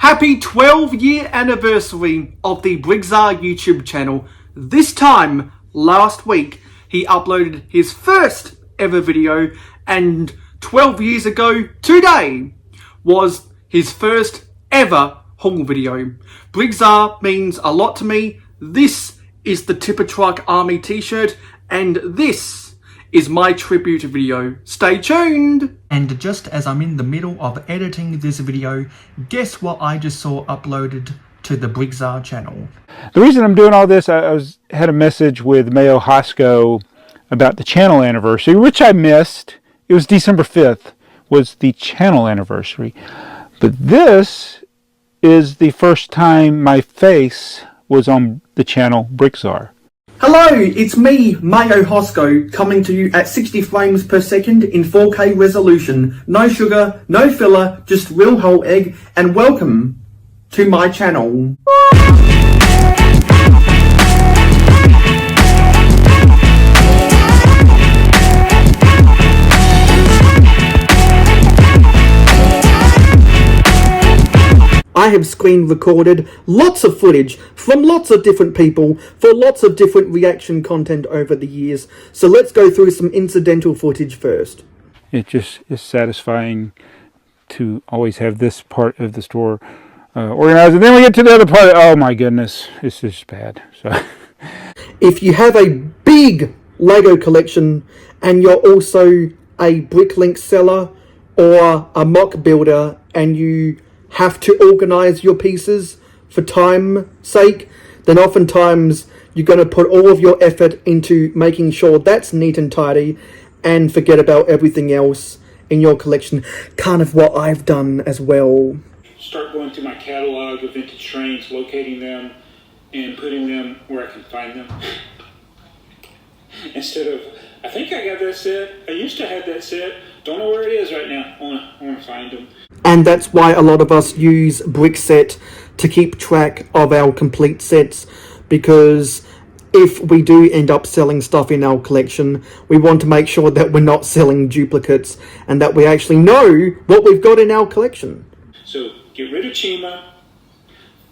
Happy 12-year anniversary of the BrickTsar YouTube channel. This time, last week, he uploaded his first ever video, and 12 years ago today was his first ever haul video. BrickTsar means a lot to me. This is the Tipper Truck Army t-shirt, and this is my tribute video. Stay tuned! And just as I'm in the middle of editing this video, guess what I just saw uploaded to the BrickTsar channel? The reason I'm doing all this, I had a message with Mayo Hosko about the channel anniversary, which I missed. It was December 5th, was the channel anniversary. But this is the first time my face was on the channel BrickTsar. Hello, it's me, mayohosko, coming to you at 60 frames per second in 4K resolution. No sugar, no filler, just real whole egg, and welcome to my channel. I have screen recorded lots of footage from lots of different people for lots of different reaction content over the years. So let's go through some incidental footage first. It just is satisfying to always have this part of the store organized. And then we get to the other part. Oh my goodness, it's just bad. So, if you have a big Lego collection and you're also a bricklink seller or a mock builder and you have to organize your pieces for time's sake, then oftentimes you're going to put all of your effort into making sure that's neat and tidy and forget about everything else in your collection. Kind of what I've done as well. Start going through my catalog of vintage trains, locating them and putting them where I can find them. Instead of, I think I got that set, I used to have that set, don't know where it is right now, I want to find them. And that's why a lot of us use BrickSet to keep track of our complete sets, because if we do end up selling stuff in our collection, we want to make sure that we're not selling duplicates and that we actually know what we've got in our collection. So get rid of Chima,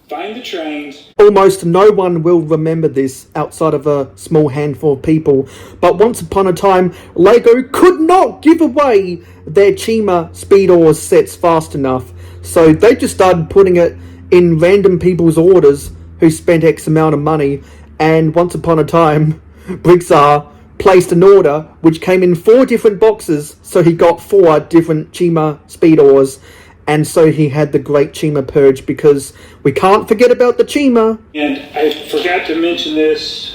find the trains. Almost no one will remember this outside of a small handful of people, but once upon a time, Lego could not give away their Chima Speedors sets fast enough, so they just started putting it in random people's orders who spent X amount of money, and once upon a time, BrickTsar placed an order which came in 4 different boxes, so he got 4 different Chima Speedors. And so he had the great Chima purge, because we can't forget about the Chima. And I forgot to mention this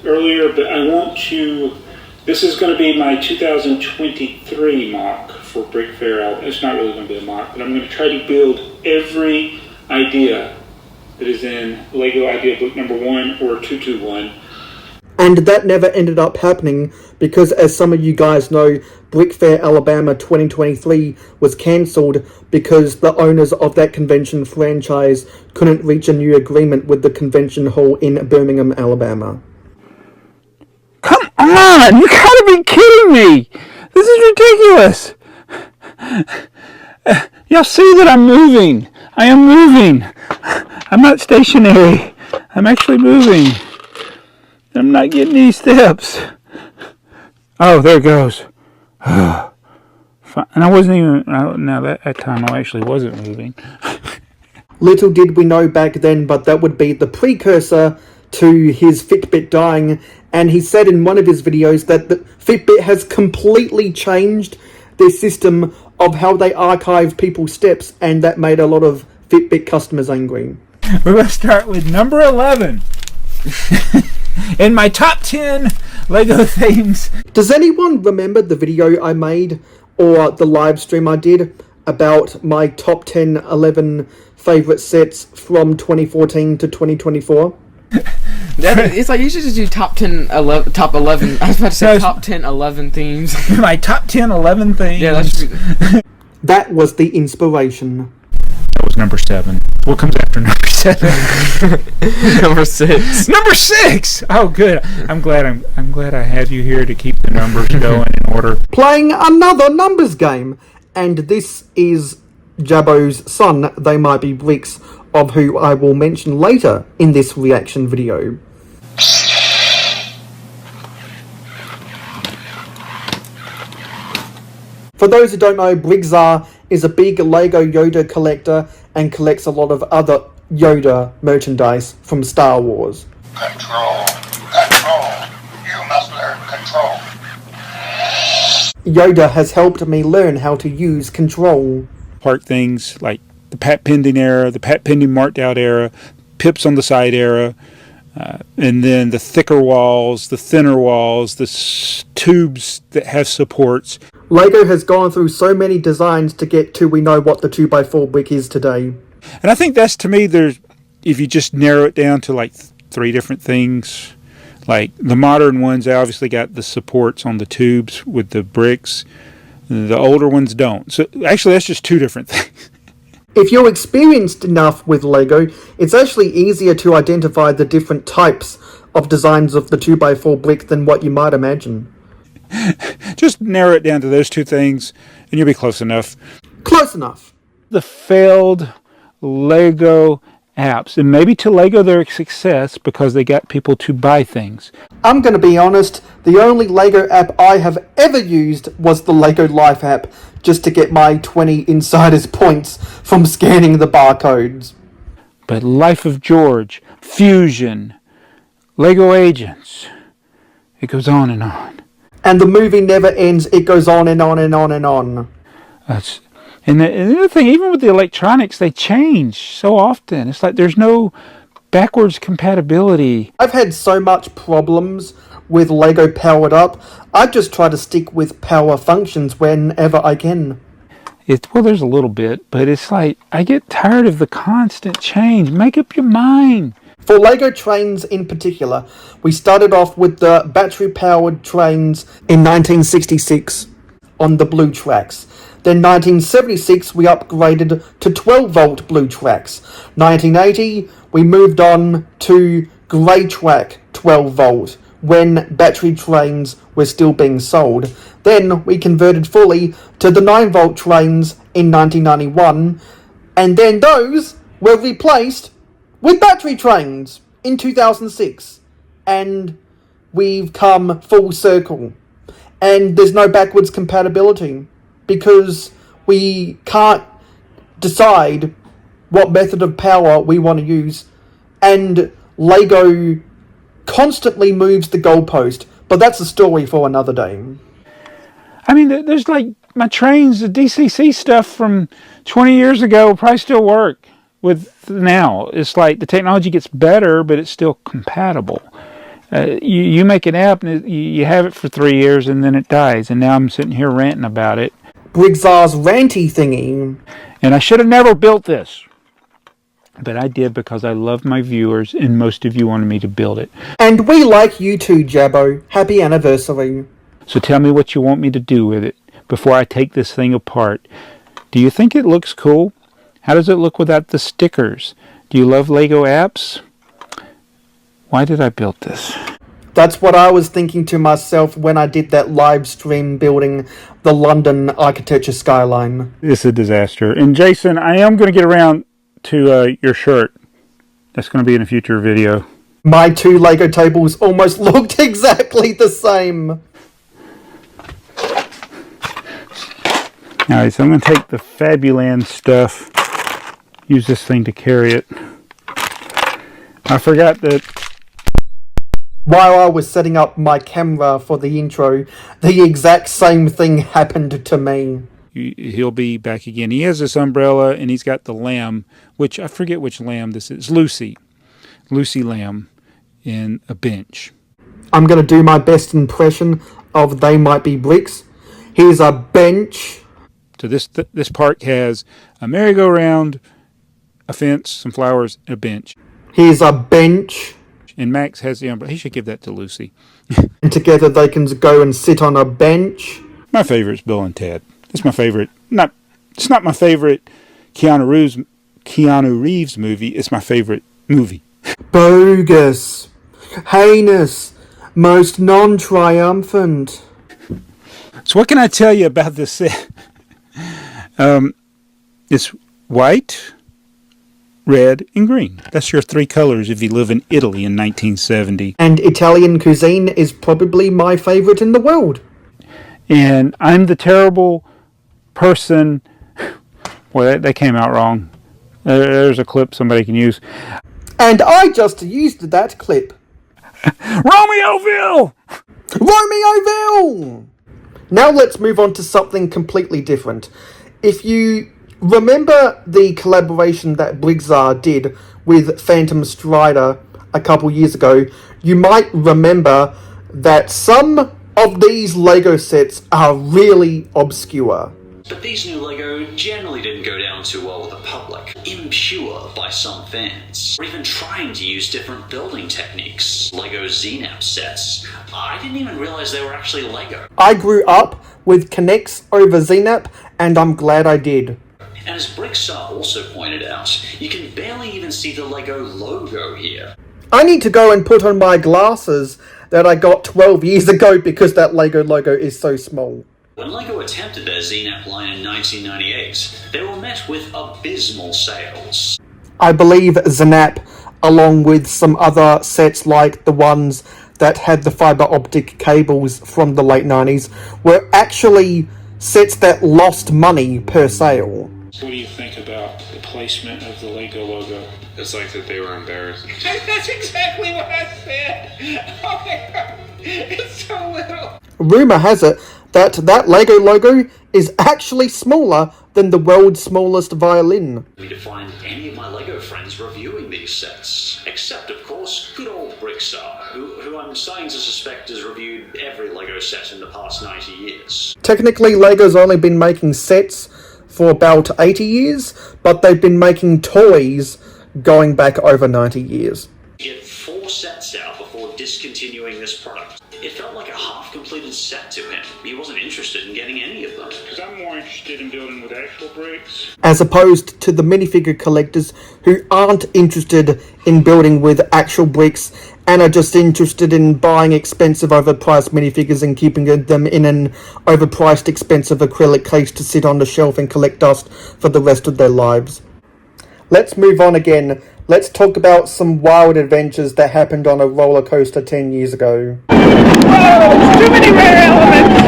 earlier, but I want to, this is going to be my 2023 mock for Brick Fair. It's not really going to be a mock, but I'm going to try to build every idea that is in Lego Idea Book number 1 or 221. And that never ended up happening because, as some of you guys know, Brick Fair Alabama 2023 was cancelled because the owners of that convention franchise couldn't reach a new agreement with the convention hall in Birmingham, Alabama. come on! You gotta be kidding me! This is ridiculous! Y'all see that I'm moving. I am moving. I'm not stationary. I'm actually moving. I'm not getting these steps. Oh, there it goes. And I wasn't even, now that time I actually wasn't moving. Little did we know back then, but that would be the precursor to his Fitbit dying. And he said in one of his videos that the Fitbit has completely changed their system of how they archive people's steps, and that made a lot of Fitbit customers angry. We're going to start with number 11. In my top 10 Lego things. Does anyone remember the video I made, or the live stream I did, about my top 10, 11 favourite sets from 2014 to 2024? It's like you should just do top 10, 11, top 11. I was about to say top 10, 11 themes. My top 10, 11 things. Yeah, that should be. That was the inspiration. That was number 7. What comes after number 7? Number 6. Number 6. Oh, good. I'm glad I have you here to keep the numbers going in order. Playing another numbers game, and this is Jabo's son, They Might Be Bricks, of who I will mention later in this reaction video. For those who don't know, BrickTsar is a big Lego Yoda collector and collects a lot of other Yoda merchandise from Star Wars. Control. Control. You must learn control. Yoda has helped me learn how to use control. Park things like the Pat Pending era, the Pat Pending marked out era, pips on the side era, and then the thicker walls, the thinner walls, the tubes that have supports. Lego has gone through so many designs to get to we know what the 2x4 brick is today. And I think that's, to me, if you just narrow it down to like 3 different things, like the modern ones obviously got the supports on the tubes with the bricks. The older ones don't. So actually that's just 2 different things. If you're experienced enough with Lego, it's actually easier to identify the different types of designs of the 2x4 brick than what you might imagine. Just narrow it down to those 2 things and you'll be close enough. Close enough. The failed Lego apps, and maybe to Lego they're a success because they got people to buy things. I'm going to be honest, the only Lego app I have ever used was the Lego Life app, just to get my 20 insiders points from scanning the barcodes. But Life of George, Fusion, Lego Agents, it goes on and on. And the movie never ends, it goes on and on and on and on. And the other thing, even with the electronics, they change so often. It's like there's no backwards compatibility. I've had so much problems with Lego Powered Up, I just try to stick with power functions whenever I can. Well, there's a little bit, but it's like, I get tired of the constant change. Make up your mind. For Lego trains in particular, we started off with the battery-powered trains in 1966 on the blue tracks. Then 1976 we upgraded to 12-volt blue tracks. 1980 we moved on to grey track 12-volt when battery trains were still being sold. Then we converted fully to the 9-volt trains in 1991, and then those were replaced with battery trains in 2006. And we've come full circle. And there's no backwards compatibility because we can't decide what method of power we want to use, and Lego constantly moves the goalpost, but that's a story for another day. I mean, there's like my trains, the DCC stuff from 20 years ago will probably still work with now. It's like the technology gets better, but it's still compatible. You make an app and you have it for 3 years and then it dies, and now I'm sitting here ranting about it. BrickTsar's ranty thingy. And I should have never built this, but I did because I love my viewers and most of you wanted me to build it. And we like you too, Jaabo. Happy anniversary. So tell me what you want me to do with it before I take this thing apart. Do you think it looks cool? How does it look without the stickers? Do you love Lego apps? Why did I build this? That's what I was thinking to myself when I did that live stream building the London architecture skyline. It's a disaster. And Jason, I am going to get around to your shirt. That's going to be in a future video. My 2 Lego tables almost looked exactly the same. Alright, so I'm going to take the Fabuland stuff, use this thing to carry it. I forgot that while I was setting up my camera for the intro, the exact same thing happened to me. He'll be back again. He has this umbrella and he's got the lamb, which I forget which lamb this is. Lucy lamb in a bench. I'm going to do my best impression of They Might Be Bricks. Here's a bench. So this park has a merry-go-round, a fence, some flowers, and a bench. Here's a bench. And Max has the umbrella. He should give that to Lucy. And together they can go and sit on a bench. My favorite is Bill and Ted. It's my favorite. It's not my favorite Keanu Reeves movie. It's my favorite movie. Bogus. Heinous. Most non-triumphant. So what can I tell you about this set? It's white, red, and green. That's your three colors if you live in Italy in 1970. And Italian cuisine is probably my favorite in the world. And I'm the terrible person. Well, that came out wrong. There's a clip somebody can use. And I just used that clip. Romeoville! Romeoville! Now let's move on to something completely different. If you remember the collaboration that BrickTsar did with Phantom Strider a couple years ago, you might remember that some of these Lego sets are really obscure. But these new Lego generally didn't go down too well with the public. Impure by some fans. Or even trying to use different building techniques. Lego ZNAP sets. I didn't even realize they were actually Lego. I grew up with Connects over ZNAP, and I'm glad I did. And as BrickTsar also pointed out, you can barely even see the Lego logo here. I need to go and put on my glasses that I got 12 years ago because that Lego logo is so small. When Lego attempted their ZNAP line in 1998, they were met with abysmal sales. I believe ZNAP, along with some other sets like the ones that had the fiber optic cables from the late 90s, were actually sets that lost money per sale. What do you think about the placement of the Lego logo? It's like that they were embarrassed. That's exactly what I said! Oh my god, it's so little! Rumour has it that that Lego logo is actually smaller than the world's smallest violin. Me to find any of my Lego friends reviewing these sets. Except, of course, good old BrickTsar, who I'm starting to suspect has reviewed every Lego set in the past 90 years. Technically, Lego's only been making sets for about 80 years, but they've been making toys going back over 90 years. He had 4 sets out before discontinuing this product. It felt like a half-completed set to him. He wasn't interested in getting any of them. Because I'm more interested in building with actual bricks. As opposed to the minifigure collectors who aren't interested in building with actual bricks and are just interested in buying expensive overpriced minifigures and keeping them in an overpriced expensive acrylic case to sit on the shelf and collect dust for the rest of their lives. Let's move on again. Let's talk about some wild adventures that happened on a roller coaster 10 years ago. Whoa! Too many rare elements!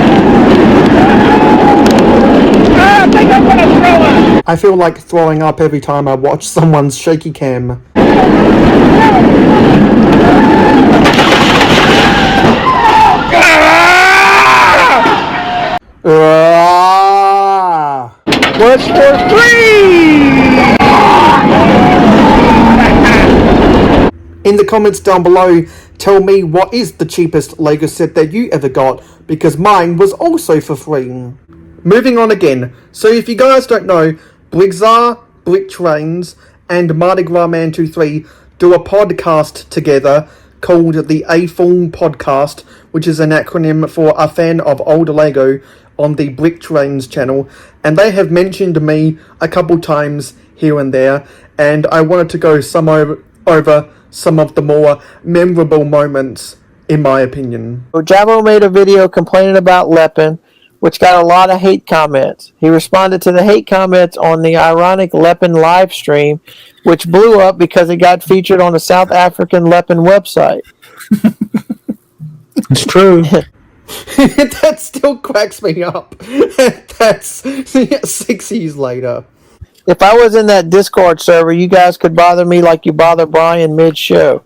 I think I'm gonna throw up! I feel like throwing up every time I watch someone's shaky cam. What's for free? In the comments down below, tell me what is the cheapest Lego set that you ever got, because mine was also for free. Moving on again, so if you guys don't know, BrickTsar, BrickTrains, and Mardi Gras Man 23 do a podcast together called the A-Film Podcast, which is an acronym for a fan of old Lego on the BrickTrains channel, and they have mentioned me a couple times here and there, and I wanted to go over some of the more memorable moments, in my opinion. Jaabo made a video complaining about Lepin, which got a lot of hate comments. He responded to the hate comments on the ironic Lepin live stream, which blew up because it got featured on the South African Lepin website. It's true. That still cracks me up. That's 6 years later. If I was in that Discord server, you guys could bother me like you bother Brian mid-show.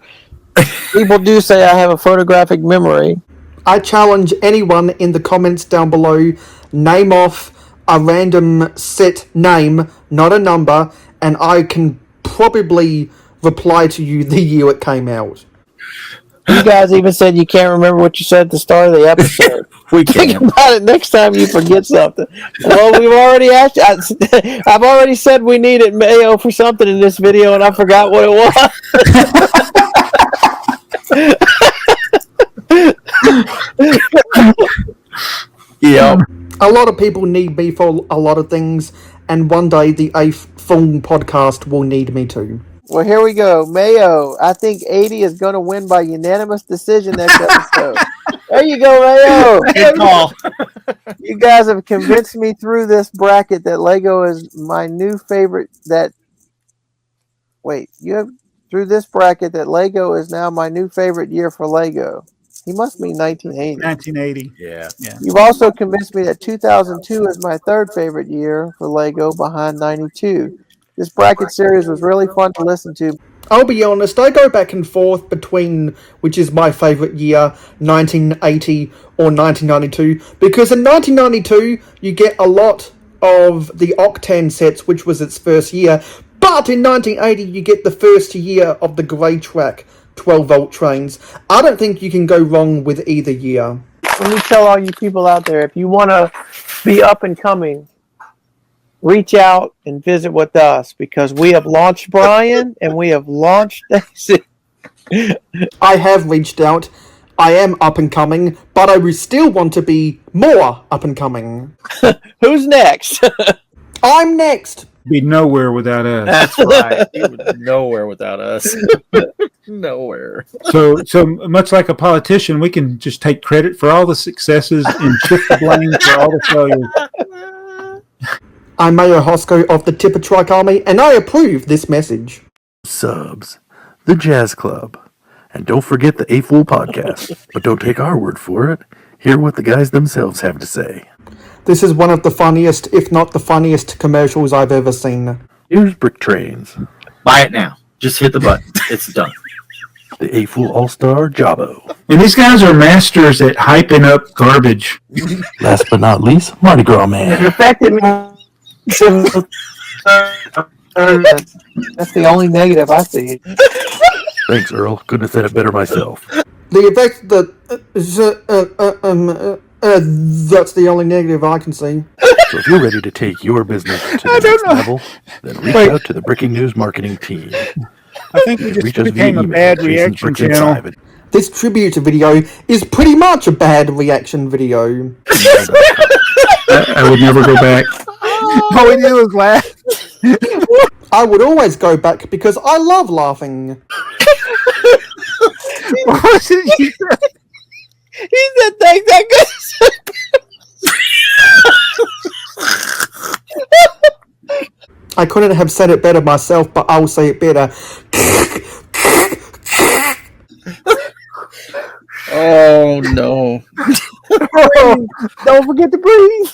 People do say I have a photographic memory. I challenge anyone in the comments down below, name off a random set name, not a number, and I can probably reply to you the year it came out. You guys even said you can't remember what you said at the start of the episode. We Think can't. about it next time you forget something. Well, we've already asked. I've already said we needed Mayo for something in this video, and I forgot what it was. Yeah. A lot of people need me for a lot of things, and one day the A-Film Podcast will need me too. Well, here we go. Mayo, I think 80 is going to win by unanimous decision next episode. There you go, Mayo. Good call. You guys have convinced me through this bracket that Lego is my new favorite. You have through this bracket that Lego is now my new favorite year for Lego. He must mean 1980. 1980. Yeah. You've also convinced me that 2002 is my third favorite year for Lego behind 92. This bracket series was really fun to listen to. I'll be honest, I go back and forth between which is my favourite year, 1980 or 1992, because in 1992 you get a lot of the Octane sets, which was its first year, but in 1980 you get the first year of the grey track 12-volt trains. I don't think you can go wrong with either year. Let me tell all you people out there, if you want to be up and coming, reach out and visit with us, because we have launched Brian and we have launched Daisy. I have reached out. I am up and coming, but I still want to be more up and coming. Who's next? I'm next. Be nowhere without us. That's right. He would nowhere without us. Nowhere. So much like a politician, we can just take credit for all the successes and shift the blame for all the failures. I'm Mayo Hosko of the Tipper Trike Army, and I approve this message. Subs, the Jazz Club, and don't forget the A-Fool podcast. But don't take our word for it. Hear what the guys themselves have to say. This is one of the funniest, if not the funniest, commercials I've ever seen. Here's BrickTrains. Buy it now. Just hit the button. It's done. The A-Fool All-Star Jaabo. And these guys are masters at hyping up garbage. Last but not least, Mardi Gras Man. It affected me. That's the only negative I see. Thanks, Earl. Couldn't have said it better myself. The effect that's the only negative I can see. So if you're ready to take your business to the next level, then reach out to the Breaking News marketing team. I think we just became a bad reaction channel. This tribute video is pretty much a bad reaction video. I would never go back. All we did was laugh. I would always go back because I love laughing. What was it you said? He said things that good. I couldn't have said it better myself, but I'll say it better. Oh, no. Don't forget to breathe.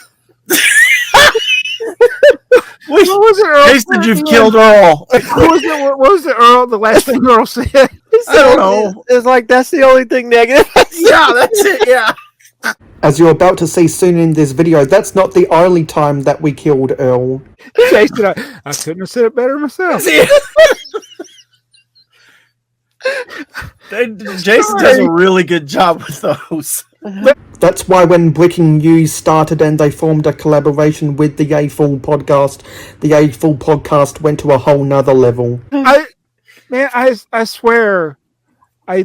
What was it, Earl? Jason, you've killed Earl. What was it, Earl? The last thing Earl said? I don't know. It's like that's the only thing negative. Yeah, that's it, yeah. As you're about to see soon in this video, that's not the only time that we killed Earl. Jason, I couldn't have said it better myself. Jason does a really good job with those. That's why when Breaking News started and they formed a collaboration with the A-Fool podcast, the A-Fool podcast went to a whole nother level. I swear, I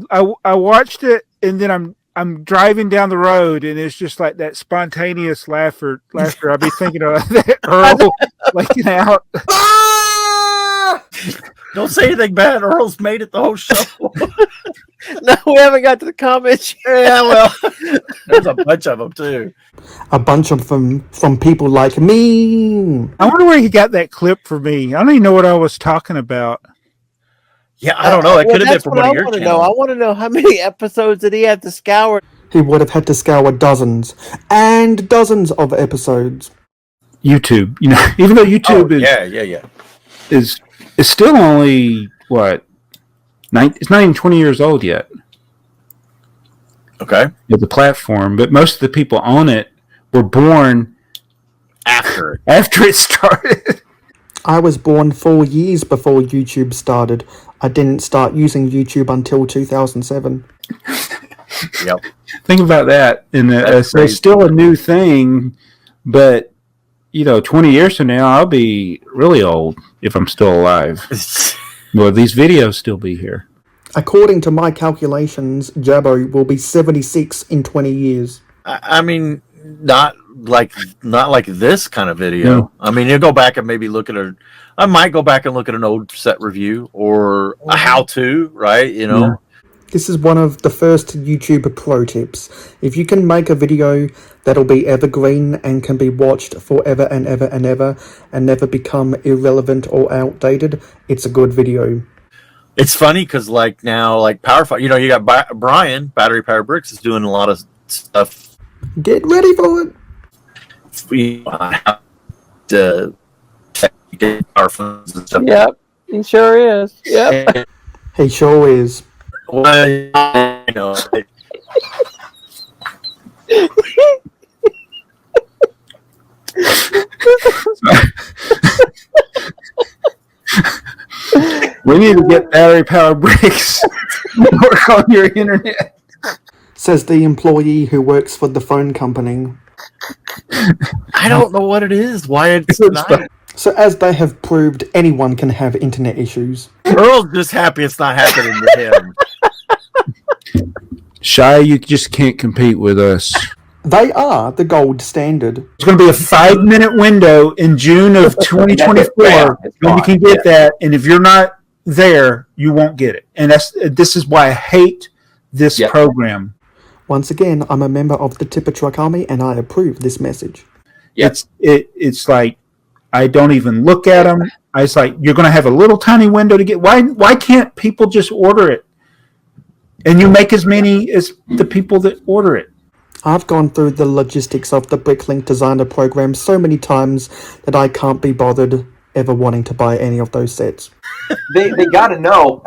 watched it and then I'm driving down the road and it's just like that spontaneous laughter. I'd be thinking of that Earl waking out. Don't say anything bad. Earl's made it the whole show. No, we haven't got to the comments. Yeah, well, there's a bunch of them too. A bunch of them from people like me. I wonder where he got that clip for me. I don't even know what I was talking about. Yeah, I don't know. It could have been from one of your channels. I want to know how many episodes did he have to scour? He would have had to scour dozens and dozens of episodes. YouTube, even though YouTube is still only what? It's not even 20 years old yet. Okay. With the platform, but most of the people on it were born after it started. I was born 4 years before YouTube started. I didn't start using YouTube until 2007. Yep. Think about that. And so it's still a new thing, but 20 years from now, I'll be really old if I'm still alive. Will these videos still be here? According to my calculations, Jaabo will be 76 in 20 years. I mean, not like this kind of video. No. I mean, you'll go back and maybe look at I might go back and look at an old set review or a how-to, right? This is one of the first YouTube pro tips. If you can make a video that'll be evergreen and can be watched forever and ever and ever and never become irrelevant or outdated, it's a good video. It's funny because like now, like Powerful, you know, you got Brian, Battery Power Bricks, is doing a lot of stuff. Get ready for it. We have to get our phones and stuff. Yep, he sure is. Yep. He sure is. Well, you know, We need to get battery power bricks to work on your internet. Says the employee who works for the phone company. I don't know what it is. Why it's not. So as they have proved, anyone can have internet issues. Earl's just happy it's not happening to him. Shy, you just can't compete with us. They are the gold standard. It's going to be a 5-minute window in June of 2024 when you can get that, and if you're not there, you won't get it. And this is why I hate this program. Once again, I'm a member of the Tipper Truck Army, and I approve this message. It's like I don't even look at them. It's like you're going to have a little tiny window to get. Why can't people just order it? And you make as many as the people that order it. I've gone through the logistics of the BrickLink Designer program so many times that I can't be bothered ever wanting to buy any of those sets. They got to know.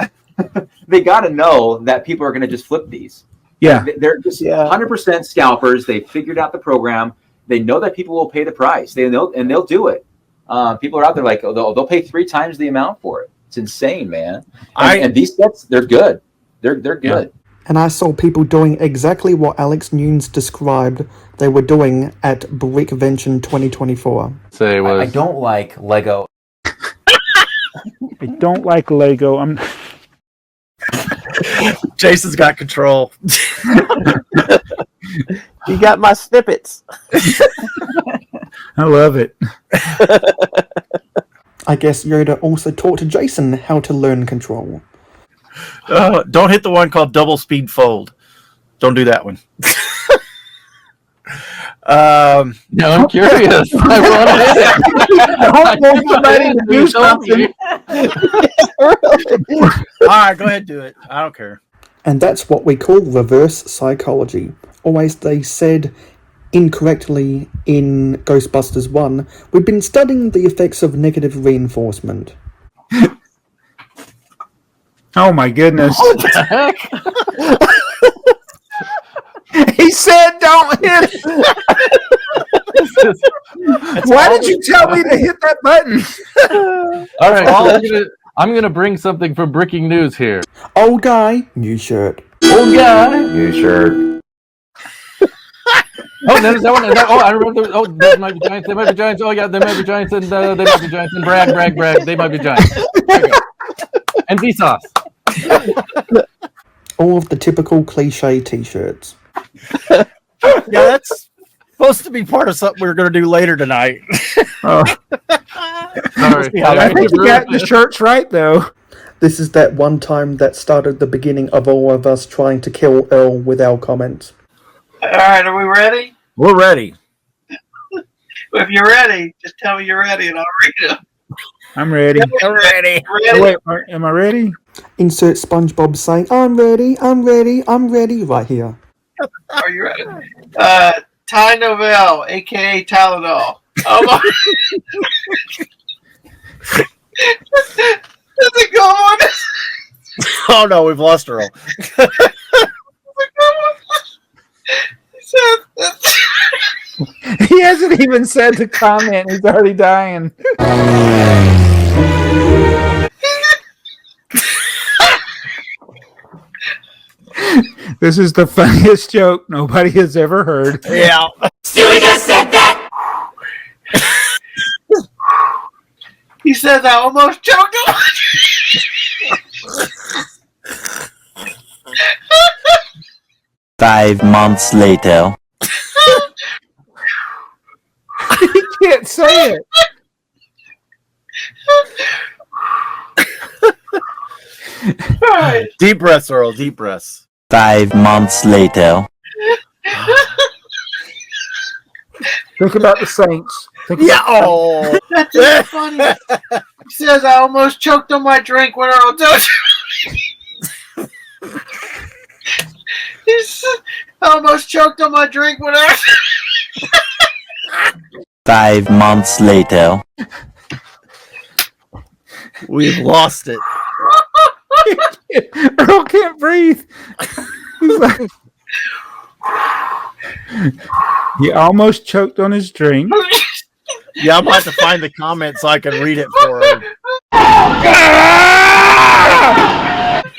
They got to know that people are going to just flip these. Yeah, they're just 100% scalpers. They figured out the program. They know that people will pay the price. They know, and they'll do it. People are out there like they'll pay 3 times the amount for it. It's insane, man. And these sets, they're good. They're good. Yeah. And I saw people doing exactly what Alex Nunes described they were doing at BrickVention 2024. I don't like Lego. I don't like Lego. Jason's got control. You got my snippets. I love it. I guess Yoda also taught Jason how to learn control. Don't hit the one called double speed fold. Don't do that one. No, I'm curious. I want to Don't somebody to do something. All right, go ahead, do it. I don't care. And that's what we call reverse psychology. Always they said incorrectly in Ghostbusters 1, we've been studying the effects of negative reinforcement. Oh my goodness. What the heck? He said don't hit. Why did you tell me to hit that button? All right, I'm gonna bring something from breaking news here. Old guy, new shirt. Old guy, new shirt. Oh, there's that one. I remember. Oh, there might be giants. They might be giants. Oh, yeah, there might be giants, and they might be giants. And brag. They might be giants. There you go. And Vsauce. All of the typical cliche T-shirts. Yeah, that's supposed to be part of something we're going to do later tonight. Oh. Sorry. I think you got the shirts right, though. This is that one time that started the beginning of all of us trying to kill Earl with our comments. All right, are we ready? We're ready. If you're ready, just tell me you're ready and I'll read them. I'm ready. I'm ready. Oh, wait, am I ready? Insert SpongeBob saying, I'm ready right here. Are you ready? Ty Novell, a.k.a. Tylenol. Oh, my. That's a good one. Oh, no, we've lost Earl. That's a good one. He hasn't even said the comment. He's already dying. This is the funniest joke nobody has ever heard. Yeah. Stewie just said that. He says I almost choked him. 5 months later. He can't say it. right. Deep breaths, Earl. Deep breaths. 5 months later. Think about the Saints. That's just funny. He says, I almost choked on my drink when Earl told He said, I almost choked on my drink when Earl 5 months later. We've lost it. Earl can't breathe. He's like, he almost choked on his drink. Yeah, I'm about to find the comment so I can read it for him.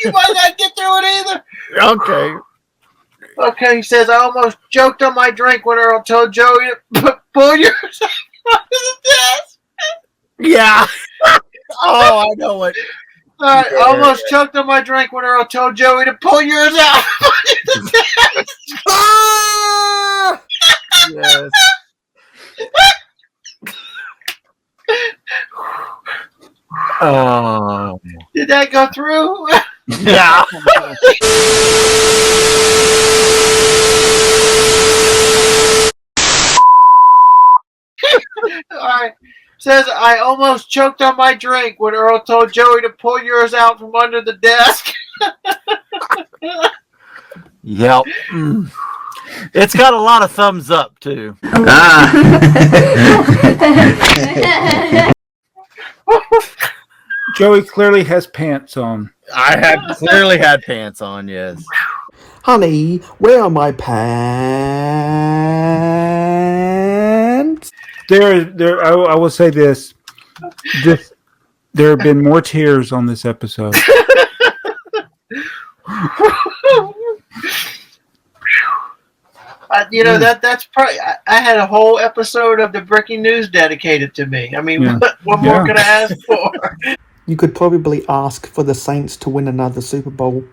You might not get through it either. Okay. Okay, he says, I almost choked on my drink when Earl told Joey to pull yours out of the desk. Yeah. Oh, I know it. I almost choked on my drink when Earl told Joey to pull yours out. Yes. Oh. Did that go through? Yeah. All right. Says, I almost choked on my drink when Earl told Joey to pull yours out from under the desk. Yep. It's got a lot of thumbs up, too. Joey clearly has pants on. I had clearly had pants on, yes. Honey, where are my pants? I will say this. There have been more tears on this episode. That's probably. I had a whole episode of the breaking news dedicated to me. I mean, what more could I ask for? You could probably ask for the Saints to win another Super Bowl.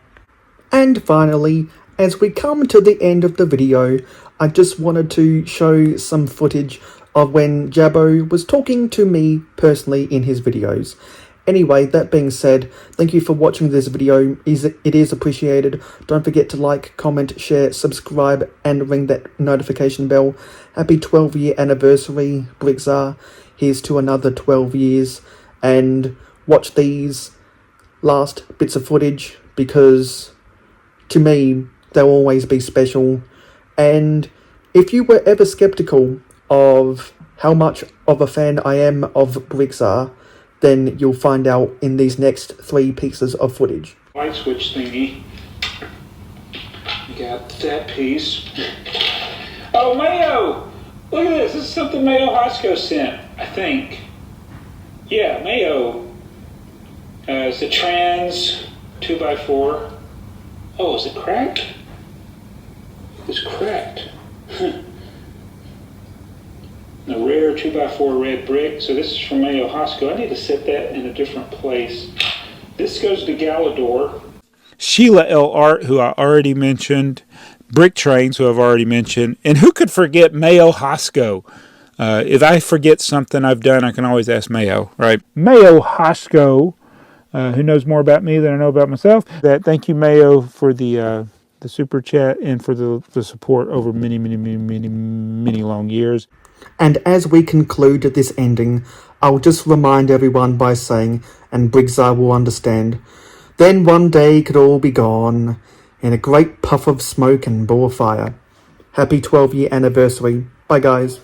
And finally, as we come to the end of the video, I just wanted to show some footage of when Jaabo was talking to me personally in his videos. Anyway, that being said, thank you for watching this video. It is appreciated. Don't forget to like, comment, share, subscribe, and ring that notification bell. Happy 12-year anniversary, BrickTsar. Here's to another 12 years. And watch these last bits of footage because, to me, they'll always be special. And if you were ever skeptical of how much of a fan I am of BrickTsar, then you'll find out in these next 3 pieces of footage. Light switch thingy. You got that piece. Oh, Mayo! Look at this. This is something Hosko sent, I think. Yeah, Mayo. It's the trans 2x4. Oh, is it cracked? It's cracked. A rare 2x4 red brick. So this is from Hosko. I need to set that in a different place. This goes to Galador. Sheila L. Art, who I already mentioned. BrickTrains, who I've already mentioned. And who could forget mayohosko? If I forget something I've done, I can always ask Mayo, right? Mayohosko, who knows more about me than I know about myself. Thank you, Mayo, for the super chat and for the support over many long years. And as we conclude this ending, I'll just remind everyone by saying, and BrickTsar will understand, then one day could all be gone in a great puff of smoke and ball of fire. Happy 12-year anniversary. Bye, guys.